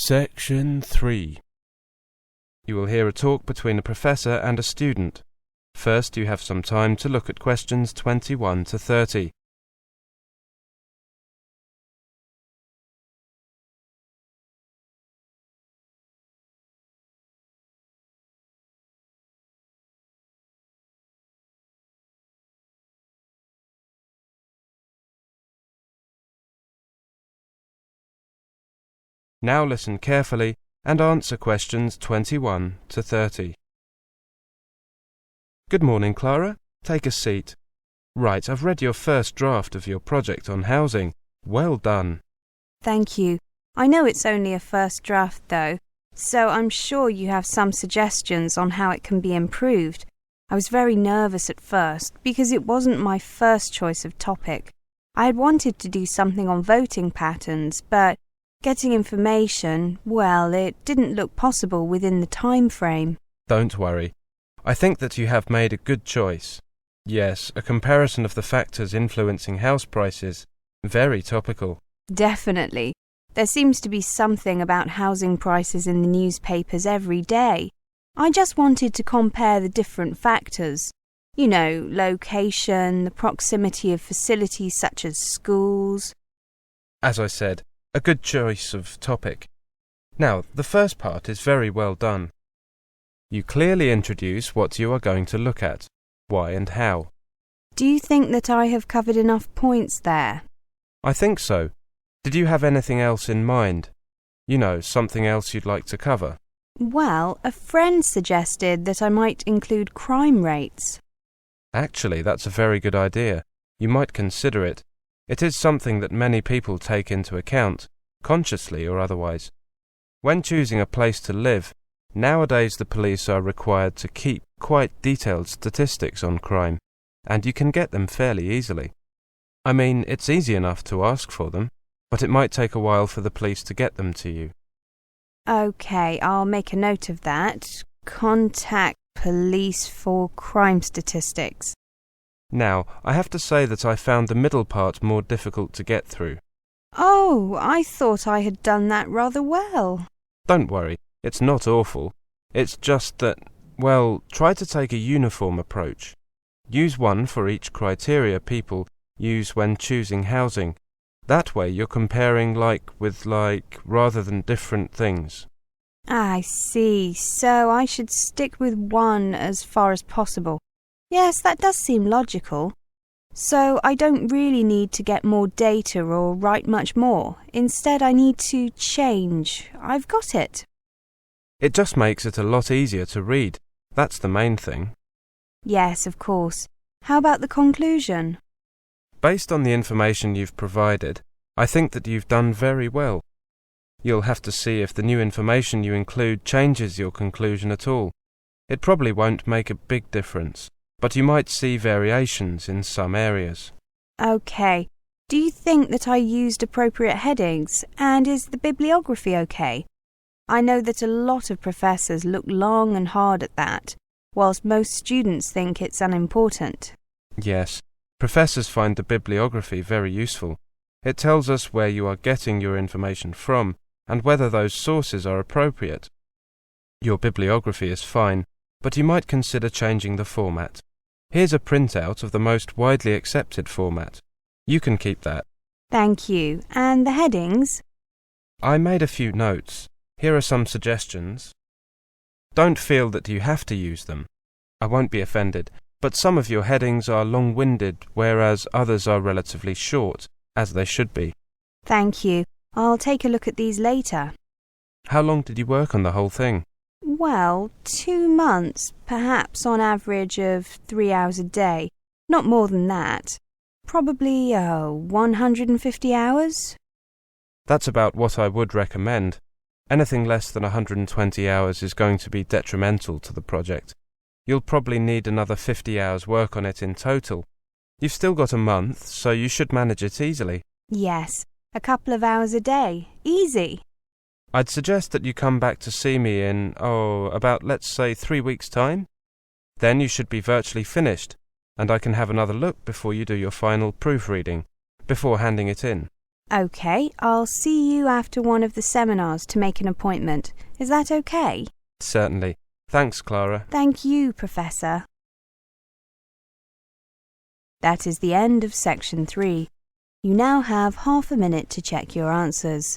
Section 3. You will hear a talk between a professor and a student. First, you have some time to look at questions 21 to 30. Now listen carefully and answer questions 21 to 30. Good morning, Clara. Take a seat. Right, I've read your first draft of your project on housing. Well done. Thank you. I know it's only a first draft though, so I'm sure you have some suggestions on how it can be improved. I was very nervous at first because it wasn't my first choice of topic. I had wanted to do something on voting patterns, but getting information, well, it didn't look possible within the time frame. Don't worry. I think that you have made a good choice. Yes, a comparison of the factors influencing house prices. Very topical. Definitely. There seems to be something about housing prices in the newspapers every day. I just wanted to compare the different factors. You know, location, the proximity of facilities such as schools. As I said, a good choice of topic. Now, the first part is very well done. You clearly introduce what you are going to look at, why and how. Do you think that I have covered enough points there? I think so. Did you have anything else in mind? You know, something else you'd like to cover? Well, a friend suggested that I might include crime rates. Actually, that's a very good idea. You might consider it. It is something that many people take into account, consciously or otherwise. When choosing a place to live, nowadays the police are required to keep quite detailed statistics on crime, and you can get them fairly easily. I mean, it's easy enough to ask for them, but it might take a while for the police to get them to you. OK, I'll make a note of that. Contact police for crime statistics. Now, I have to say that I found the middle part more difficult to get through. Oh, I thought I had done that rather well. Don't worry, it's not awful. It's just that, well, try to take a uniform approach. Use one for each criteria people use when choosing housing. That way you're comparing with rather than different things. I see. So I should stick with one as far as possible. Yes, that does seem logical. So I don't really need to get more data or write much more. Instead, I need to change. I've got it. It just makes it a lot easier to read. That's the main thing. Yes, of course. How about the conclusion? Based on the information you've provided, I think that you've done very well. You'll have to see if the new information you include changes your conclusion at all. It probably won't make a big difference, but you might see variations in some areas. OK. Do you think that I used appropriate headings, and is the bibliography OK? I know that a lot of professors look long and hard at that, whilst most students think it's unimportant. Yes, professors find the bibliography very useful. It tells us where you are getting your information from and whether those sources are appropriate. Your bibliography is fine, but you might consider changing the format. Here's a printout of the most widely accepted format. You can keep that. Thank you. And the headings? I made a few notes. Here are some suggestions. Don't feel that you have to use them. I won't be offended, but some of your headings are long-winded, whereas others are relatively short, as they should be. Thank you. I'll take a look at these later. How long did you work on the whole thing? Well, 2 months, perhaps on average of 3 hours a day. Not more than that. Probably, 150 hours? That's about what I would recommend. Anything less than 120 hours is going to be detrimental to the project. You'll probably need another 50 hours work on it in total. You've still got a month, so you should manage it easily. Yes, a couple of hours a day. Easy. I'd suggest that you come back to see me in, about, let's say, 3 weeks' time. Then you should be virtually finished, and I can have another look before you do your final proofreading, before handing it in. OK, I'll see you after one of the seminars to make an appointment. Is that OK? Certainly. Thanks, Clara. Thank you, Professor. That is the end of section 3. You now have half a minute to check your answers.